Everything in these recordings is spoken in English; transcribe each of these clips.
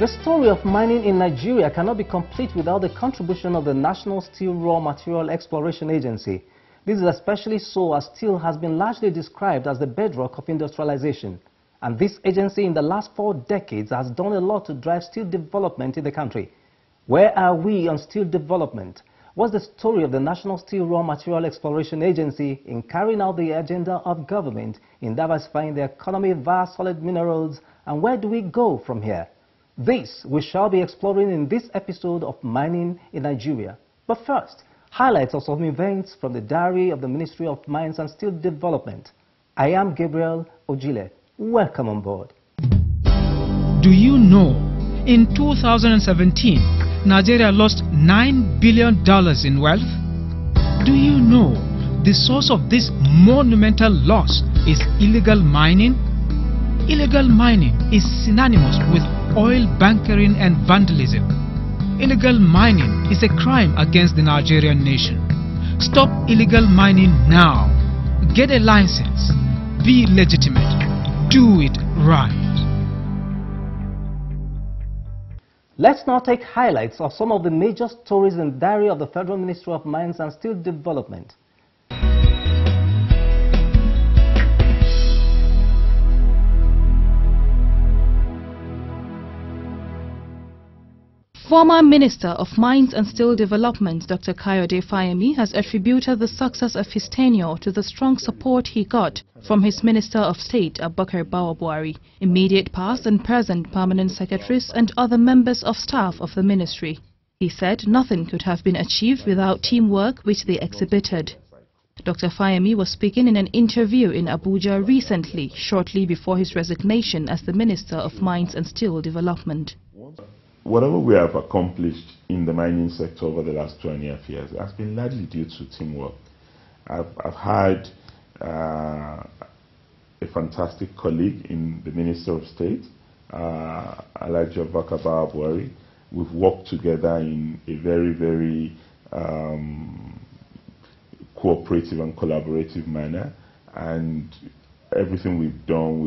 The story of mining in Nigeria cannot be complete without the contribution of the National Steel Raw Material Exploration Agency. This is especially so as steel has been largely described as the bedrock of industrialization. And this agency in the last 4 decades has done a lot to drive steel development in the country. Where are we on steel development? What's the story of the National Steel Raw Material Exploration Agency in carrying out the agenda of government in diversifying the economy via solid minerals, and where do we go from here? This we shall be exploring in this episode of Mining in Nigeria. But first, highlights of some events from the diary of the Ministry of Mines and Steel Development. I am Gabriel Ojile. Welcome on board. Do you know, in 2017, Nigeria lost $9 billion in wealth? Do you know the source of this monumental loss is illegal mining? Illegal mining is synonymous with oil bunkering and vandalism. Illegal mining is a crime against the Nigerian nation. Stop illegal mining now. Get a license. Be legitimate. Do it right. Let's now take highlights of some of the major stories in the diary of the Federal Ministry of Mines and Steel Development. Former Minister of Mines and Steel Development, Dr. Fayemi, has attributed the success of his tenure to the strong support he got from his Minister of State, Buhari, immediate past and present permanent secretaries and other members of staff of the ministry. He said nothing could have been achieved without teamwork which they exhibited. Dr. Fayemi was speaking in an interview in Abuja recently, shortly before his resignation as the Minister of Mines and Steel Development. Whatever we have accomplished in the mining sector over the last 2.5 years has been largely due to teamwork. I've had a fantastic colleague in the Minister of State, Alhaji Buhari. We've worked together in a very, very cooperative and collaborative manner, and everything we've done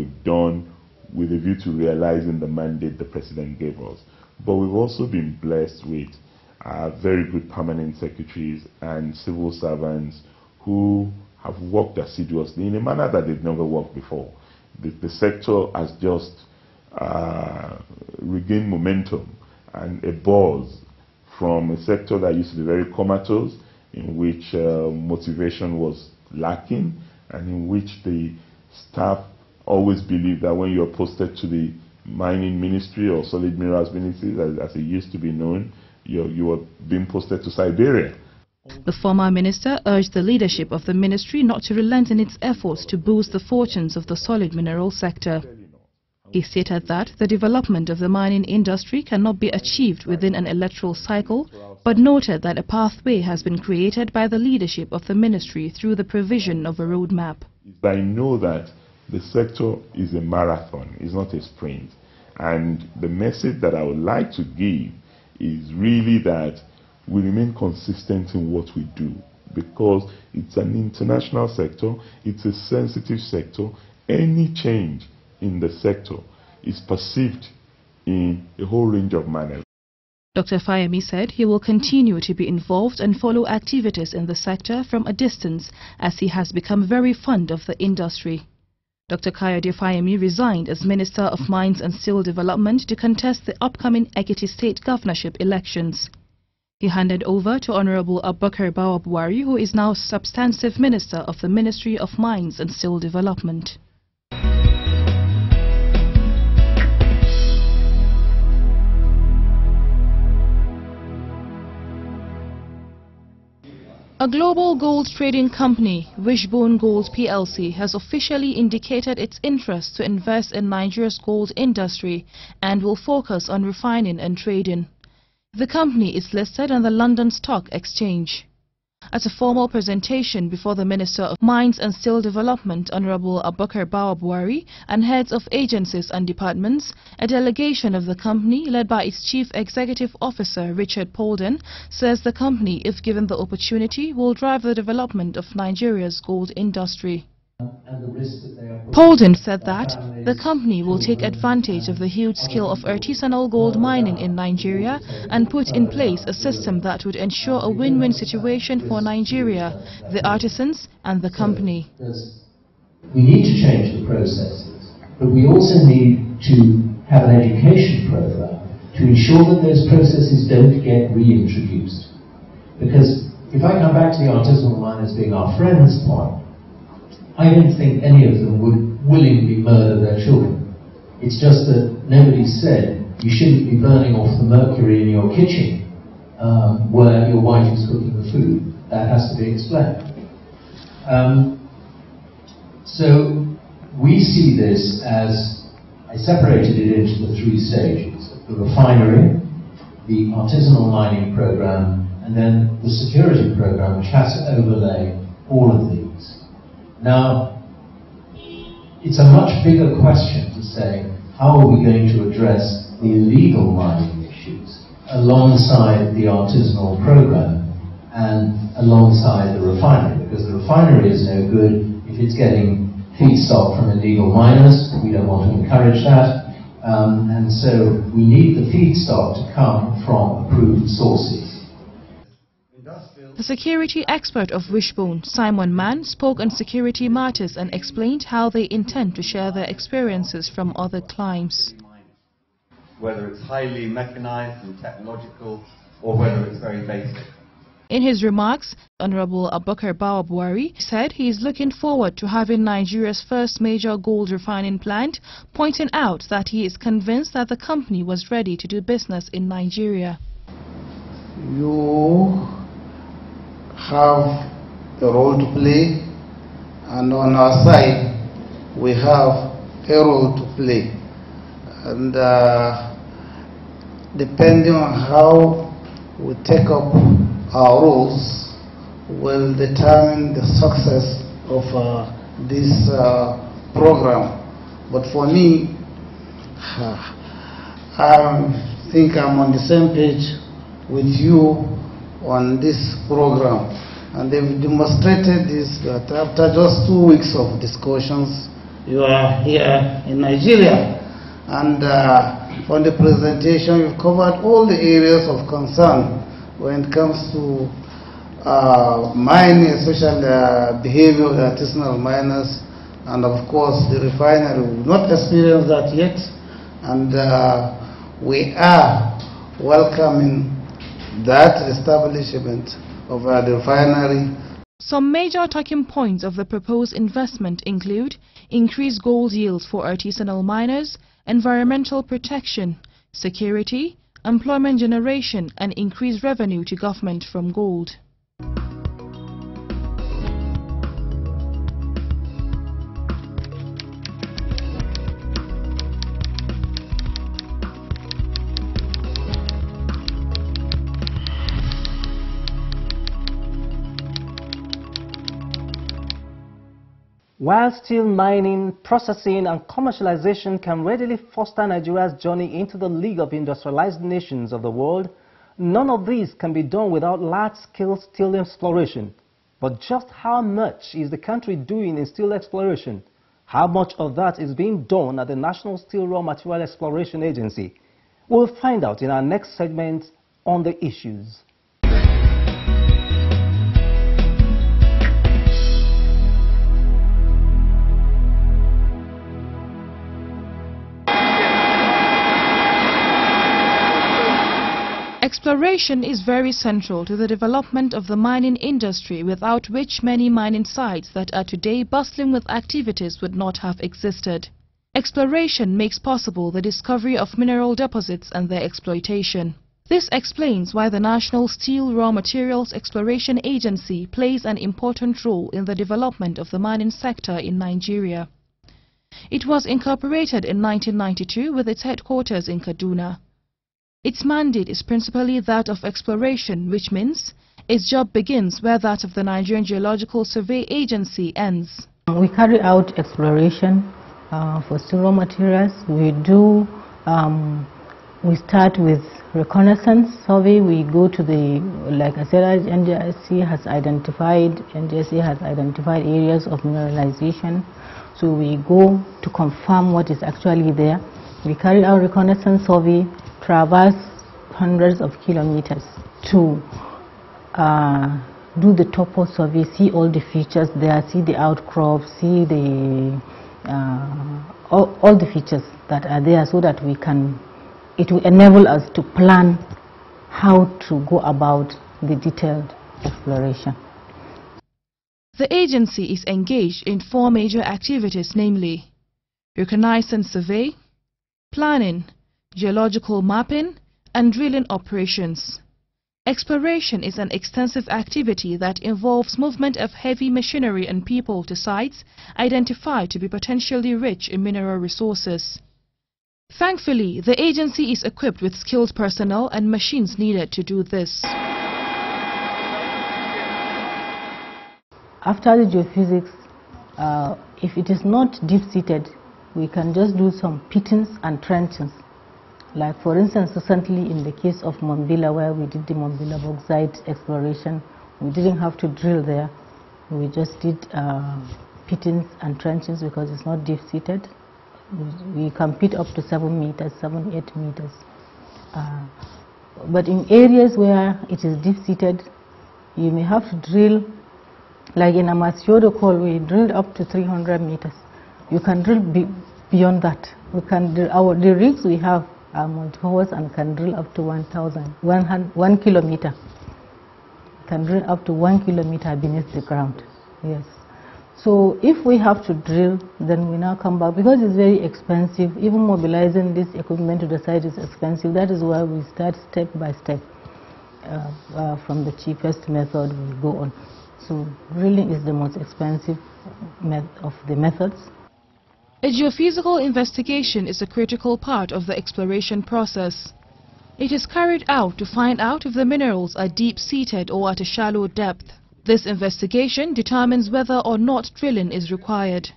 with a view to realizing the mandate the President gave us. But we've also been blessed with very good permanent secretaries and civil servants who have worked assiduously in a manner that they've never worked before. The sector has just regained momentum and a buzz from a sector that used to be very comatose, in which motivation was lacking, and in which the staff always believed that when you're posted to the mining ministry or solid minerals ministry, as it used to be known, you were being posted to Siberia. The former minister urged the leadership of the ministry not to relent in its efforts to boost the fortunes of the solid mineral sector. He stated that the development of the mining industry cannot be achieved within an electoral cycle, but noted that a pathway has been created by the leadership of the ministry through the provision of a roadmap. I know that the sector is a marathon, it's not a sprint. And the message that I would like to give is really that we remain consistent in what we do, because it's an international sector, it's a sensitive sector. Any change in the sector is perceived in a whole range of manners. Dr. Fayemi said he will continue to be involved and follow activities in the sector from a distance, as he has become very fond of the industry. Dr. Fayemi resigned as Minister of Mines and Steel Development to contest the upcoming Ekiti State governorship elections. He handed over to Honorable Buhari, who is now substantive Minister of the Ministry of Mines and Steel Development. A global gold trading company, Wishbone Gold plc, has officially indicated its interest to invest in Nigeria's gold industry and will focus on refining and trading. The company is listed on the London Stock Exchange. At a formal presentation before the Minister of Mines and Steel Development, Honorable Buhari, and heads of agencies and departments, a delegation of the company, led by its Chief Executive Officer, Richard Polden, says the company, if given the opportunity, will drive the development of Nigeria's gold industry. Polden said that the company will take advantage of the huge scale of artisanal gold mining in Nigeria and put in place a system that would ensure a win-win situation for Nigeria, the artisans and the company. We need to change the processes, but we also need to have an education program to ensure that those processes don't get reintroduced. Because if I come back to the artisanal miners being our friends point, I don't think any of them would willingly murder their children. It's just that nobody said you shouldn't be burning off the mercury in your kitchen where your wife is cooking the food. That has to be explained. So we see this as, I separated it into the three stages: the refinery, the artisanal mining program, and then the security program, which has to overlay all of these. Now, it's a much bigger question to say, how are we going to address the illegal mining issues alongside the artisanal program and alongside the refinery? Because the refinery is no good if it's getting feedstock from illegal miners. We don't want to encourage that. And so we need the feedstock to come from approved sources. The security expert of Wishbone, Simon Mann, spoke on security matters and explained how they intend to share their experiences from other climes. Whether it's highly mechanized and technological, or whether it's very basic. In his remarks, Honorable Abubakar Bawa-Buhari said he is looking forward to having Nigeria's first major gold refining plant, pointing out that he is convinced that the company was ready to do business in Nigeria. You have a role to play, and on our side we have a role to play, and depending on how we take up our roles will determine the success of this program. But for me, I think I'm on the same page with you on this program, and they've demonstrated this, that after just 2 weeks of discussions you are here in Nigeria, and on the presentation you've covered all the areas of concern when it comes to mining, especially the behavior of the artisanal miners, and of course the refinery. We've not experienced that yet, and we are welcoming that establishment of the refinery. Some major talking points of the proposed investment include increased gold yields for artisanal miners, environmental protection, security, employment generation, and increased revenue to government from gold. While steel mining, processing and commercialization can readily foster Nigeria's journey into the league of industrialized nations of the world, none of these can be done without large-scale steel exploration. But just how much is the country doing in steel exploration? How much of that is being done at the National Steel Raw Material Exploration Agency? We'll find out in our next segment on the issues. Exploration is very central to the development of the mining industry, without which many mining sites that are today bustling with activities would not have existed. Exploration makes possible the discovery of mineral deposits and their exploitation. This explains why the National Steel Raw Materials Exploration Agency plays an important role in the development of the mining sector in Nigeria. It was incorporated in 1992 with its headquarters in Kaduna. Its mandate is principally that of exploration, which means its job begins where that of the Nigerian Geological Survey Agency ends. We carry out exploration for steel raw materials. We start with reconnaissance survey. We go to the, like I said, NJSC has identified areas of mineralization. So we go to confirm what is actually there. We carry out reconnaissance survey, traverse hundreds of kilometers to do the topo survey, see all the features there, see the outcrops, see the all the features that are there, so that we can, it will enable us to plan how to go about the detailed exploration. The agency is engaged in 4 major activities, namely reconnaissance survey, planning, geological mapping, and drilling operations. Exploration is an extensive activity that involves movement of heavy machinery and people to sites identified to be potentially rich in mineral resources. Thankfully, the agency is equipped with skilled personnel and machines needed to do this. After the geophysics, if it is not deep-seated, we can just do some pittings and trenchings. Like for instance, recently in the case of Mambila, where we did the Mambila bauxite exploration, we didn't have to drill there. We just did pittings and trenches because it's not deep-seated. We can pit up to 7 meters, 7-8 meters. But in areas where it is deep-seated, you may have to drill. Like in Amasyodo Coal, we drilled up to 300 meters. You can drill beyond that. We can drill the rigs we have are multi-purpose and can drill up to 1 kilometer. Can drill up to 1 kilometer beneath the ground. Yes. So if we have to drill, then we now come back, because it's very expensive. Even mobilizing this equipment to the site is expensive. That is why we start step by step. From the cheapest method we go on. So drilling is the most expensive of the methods. A geophysical investigation is a critical part of the exploration process. It is carried out to find out if the minerals are deep-seated or at a shallow depth. This investigation determines whether or not drilling is required.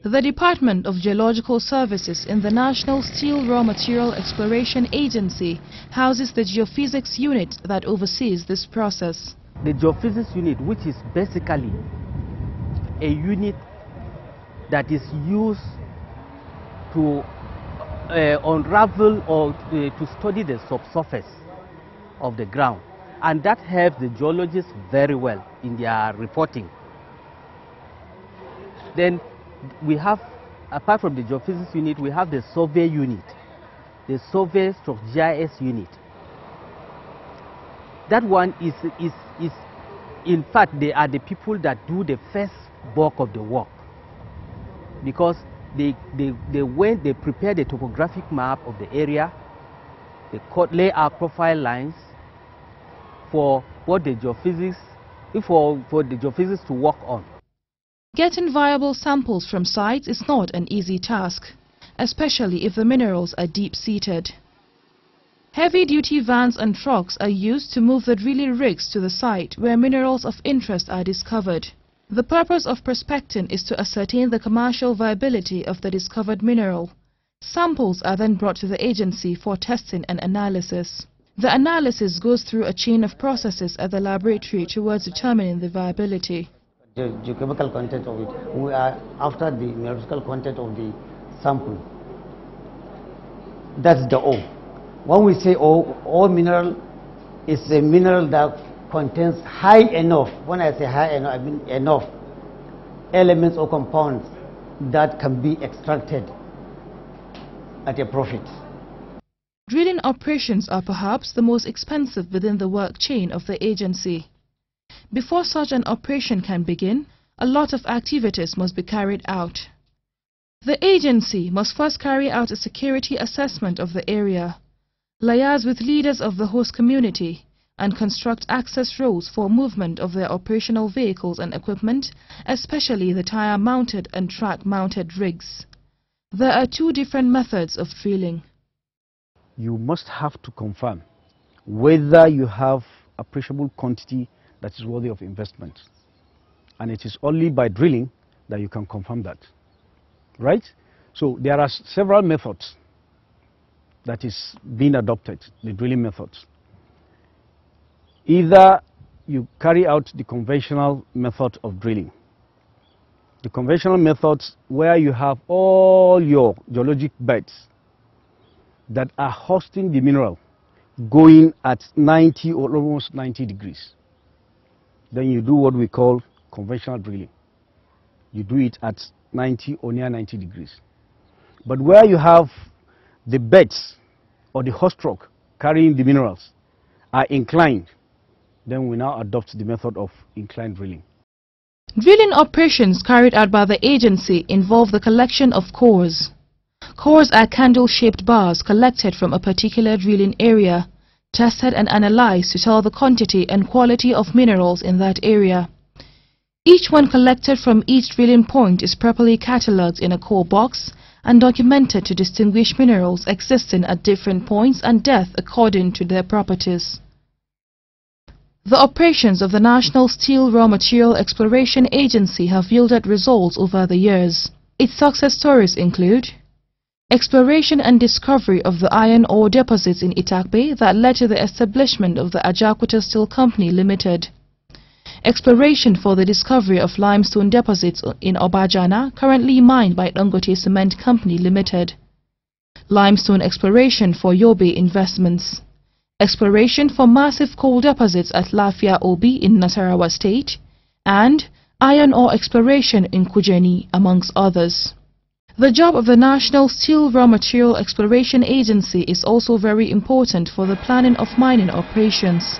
The Department of Geological Services in the National Steel Raw Material Exploration Agency houses the geophysics unit that oversees this process. The geophysics unit, which is basically a unit that is used to unravel or to study the subsurface of the ground, and that helps the geologists very well in their reporting. Then we have, apart from the geophysics unit, we have the survey unit, the survey stroke GIS unit. That one is in fact, they are the people that do the first bulk of the work, because they prepare the topographic map of the area, they lay out profile lines for what the geophysics, for the geophysics to work on. Getting viable samples from sites is not an easy task, especially if the minerals are deep-seated. Heavy-duty vans and trucks are used to move the drilling rigs to the site where minerals of interest are discovered. The purpose of prospecting is to ascertain the commercial viability of the discovered mineral. Samples are then brought to the agency for testing and analysis. The analysis goes through a chain of processes at the laboratory towards determining the viability. The geochemical content of it, we are after the mineralogical content of the sample. That's the O. When we say O mineral is a mineral that contains high enough, when I say high enough, I mean enough elements or compounds that can be extracted at a profit. Drilling operations are perhaps the most expensive within the work chain of the agency. Before such an operation can begin, a lot of activities must be carried out. The agency must first carry out a security assessment of the area, liaise with leaders of the host community, and construct access roads for movement of their operational vehicles and equipment, especially the tire-mounted and track-mounted rigs. There are 2 different methods of drilling. You must have to confirm whether you have appreciable quantity that is worthy of investment. And it is only by drilling that you can confirm that. Right? So there are several methods that is being adopted, the drilling methods. Either you carry out the conventional method of drilling. The conventional methods where you have all your geologic beds that are hosting the mineral going at 90 or almost 90 degrees. Then you do what we call conventional drilling. You do it at 90 or near 90 degrees. But where you have the beds or the host rock carrying the minerals are inclined, then we now adopt the method of inclined drilling. Drilling operations carried out by the agency involve the collection of cores. Cores are candle-shaped bars collected from a particular drilling area, tested and analyzed to tell the quantity and quality of minerals in that area. Each one collected from each drilling point is properly catalogued in a core box and documented to distinguish minerals existing at different points and depth according to their properties. The operations of the National Steel Raw Material Exploration Agency have yielded results over the years. Its success stories include exploration and discovery of the iron ore deposits in Itakpe that led to the establishment of the Ajakuta Steel Company Limited. Exploration for the discovery of limestone deposits in Obajana, currently mined by Dangote Cement Company Limited. Limestone exploration for Yobe Investments. Exploration for massive coal deposits at Lafia Obi in Nasarawa State, and iron ore exploration in Kujeni, amongst others. The job of the National Steel Raw Material Exploration Agency is also very important for the planning of mining operations.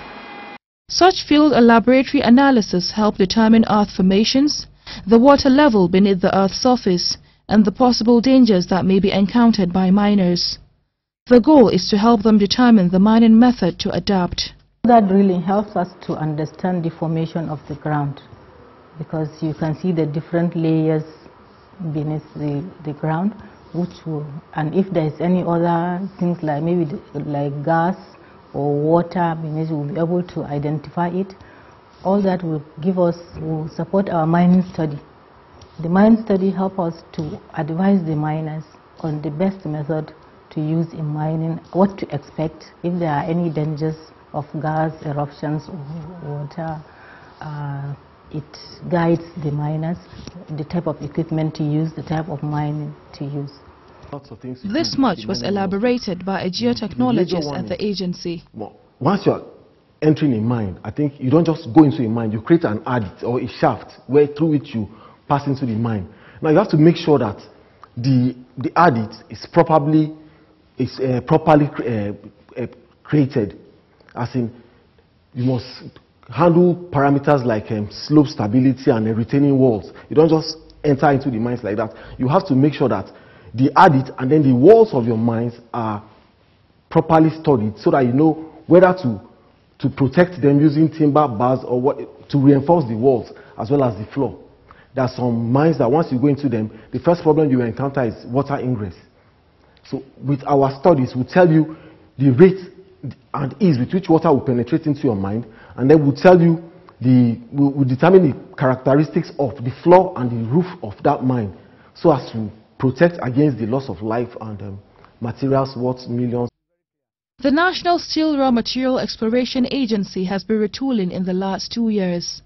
Such field and laboratory analysis help determine earth formations, the water level beneath the earth's surface, and the possible dangers that may be encountered by miners. The goal is to help them determine the mining method to adapt. That drilling helps us to understand the formation of the ground, because you can see the different layers beneath the ground, and if there is any other things like maybe like gas or water beneath, we'll be able to identify it. All that will support our mining study. The mining study helps us to advise the miners on the best method to use in mining, what to expect if there are any dangers of gas eruptions or water. It guides the miners, the type of equipment to use, the type of mining to use. This much was elaborated by a geotechnologist at the agency. Once you are entering a mine, I think you don't just go into a mine, you create an adit or a shaft through which you pass into the mine. Now you have to make sure that the adit is properly created, as in you must handle parameters like slope stability and retaining walls. You don't just enter into the mines like that. You have to make sure that the adit and then the walls of your mines are properly studied so that you know whether to protect them using timber bars or what to reinforce the walls as well as the floor. There are some mines that once you go into them, the first problem you encounter is water ingress. So with our studies, we'll tell you the rate and ease with which water will penetrate into your mine, and then we'll tell you we'll determine the characteristics of the floor and the roof of that mine so as to protect against the loss of life and materials worth millions. The National Steel Raw Material Exploration Agency has been retooling in the last 2 years.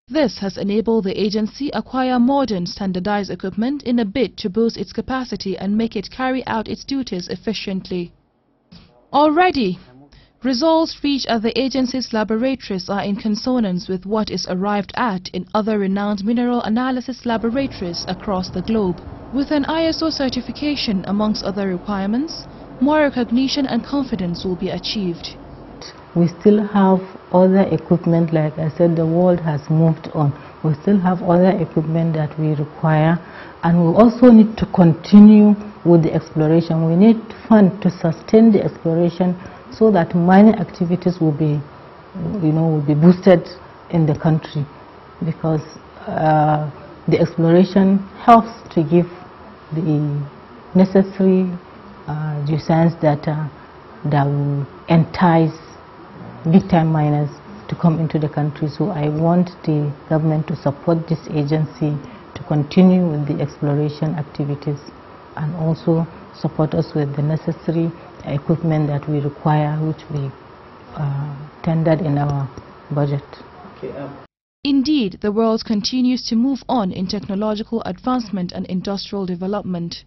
This has enabled the agency acquire modern standardized equipment in a bid to boost its capacity and make it carry out its duties efficiently. Already, results reached at the agency's laboratories are in consonance with what is arrived at in other renowned mineral analysis laboratories across the globe. With an ISO certification amongst other requirements, more recognition and confidence will be achieved. We still have other equipment, like I said, the world has moved on. We still have other equipment that we require, and we also need to continue with the exploration. We need funds to sustain the exploration so that mining activities will be, will be boosted in the country, because the exploration helps to give the necessary geoscience data that will entice big-time miners to come into the country. So I want the government to support this agency to continue with the exploration activities and also support us with the necessary equipment that we require, which we tendered in our budget. Indeed, the world continues to move on in technological advancement and industrial development.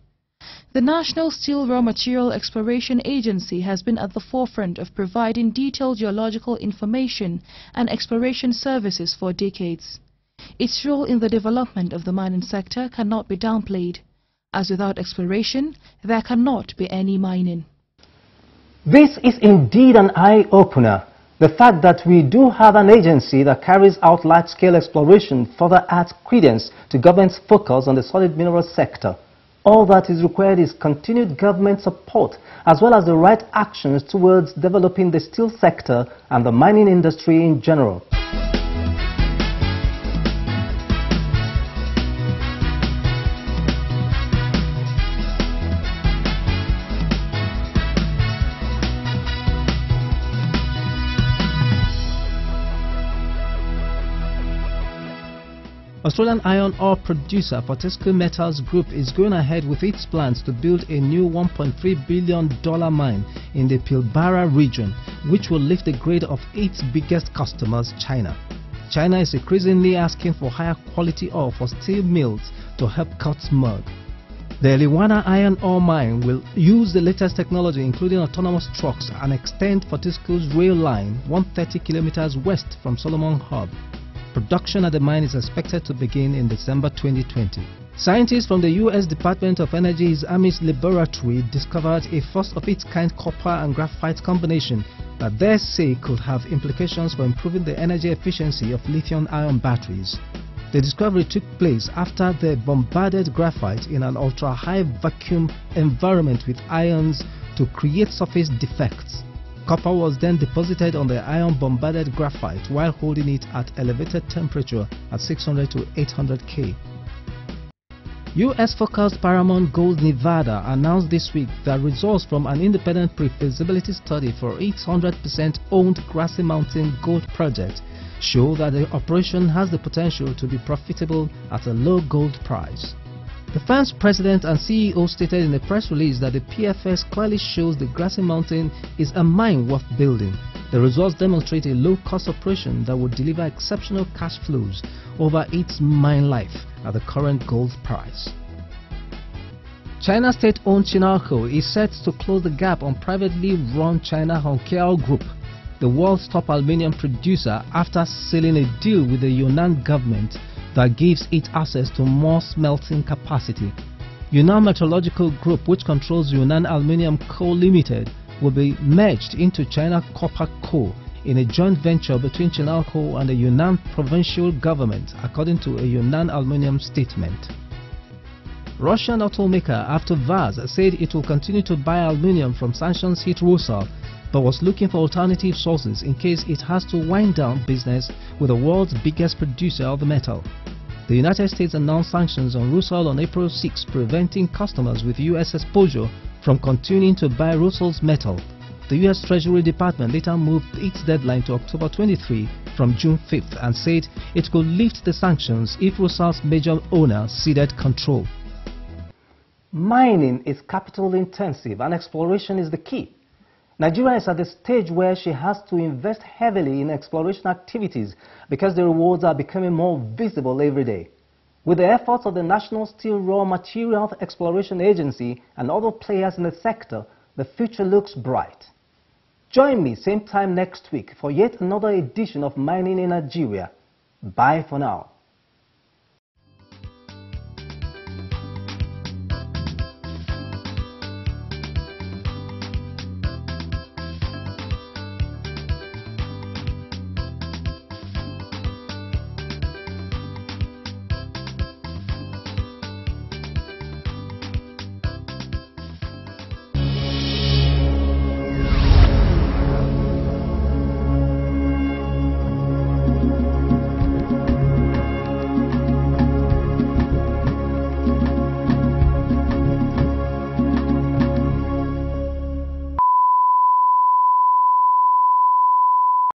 The National Steel Raw Material Exploration Agency has been at the forefront of providing detailed geological information and exploration services for decades. Its role in the development of the mining sector cannot be downplayed, as without exploration, there cannot be any mining. This is indeed an eye-opener. The fact that we do have an agency that carries out large-scale exploration further adds credence to government's focus on the solid mineral sector. All that is required is continued government support, as well as the right actions towards developing the steel sector and the mining industry in general. Australian iron ore producer Fortescue Metals Group is going ahead with its plans to build a new $1.3 billion mine in the Pilbara region, which will lift the grade of its biggest customers, China. China is increasingly asking for higher quality ore for steel mills to help cut smog. The Eliwana iron ore mine will use the latest technology, including autonomous trucks, and extend Fortescue's rail line 130 kilometers west from Solomon Hub. Production at the mine is expected to begin in December 2020. Scientists from the U.S. Department of Energy's Amis Laboratory discovered a first-of-its-kind copper and graphite combination that they say could have implications for improving the energy efficiency of lithium-ion batteries. The discovery took place after they bombarded graphite in an ultra-high vacuum environment with ions to create surface defects. Copper was then deposited on the ion-bombarded graphite while holding it at elevated temperature at 600 to 800 K. US-focused Paramount Gold Nevada announced this week that results from an independent pre-feasibility study for its 100% owned Grassy Mountain gold project show that the operation has the potential to be profitable at a low gold price. The firm's president and CEO stated in a press release that the PFS clearly shows the Grassy Mountain is a mine worth building. The results demonstrate a low-cost operation that would deliver exceptional cash flows over its mine life at the current gold price. China state-owned Chinalco is set to close the gap on privately run China Hongqiao Group, the world's top aluminium producer, after sealing a deal with the Yunnan government that gives it access to more smelting capacity. Yunnan Metallurgical Group, which controls Yunnan Aluminium Co. Limited, will be merged into China Copper Co. in a joint venture between Chinalco and the Yunnan provincial government, according to a Yunnan Aluminium statement. Russian automaker Avtovaz said it will continue to buy aluminium from sanctions-hit Rusal, but was looking for alternative sources in case it has to wind down business with the world's biggest producer of the metal. The United States announced sanctions on Rusal on April 6, preventing customers with U.S. exposure from continuing to buy Rusal's metal. The U.S. Treasury Department later moved its deadline to October 23 from June 5th and said it could lift the sanctions if Rusal's major owner ceded control. Mining is capital intensive and exploration is the key. Nigeria is at the stage where she has to invest heavily in exploration activities because the rewards are becoming more visible every day. With the efforts of the National Steel Raw Materials Exploration Agency and other players in the sector, the future looks bright. Join me same time next week for yet another edition of Mining in Nigeria. Bye for now.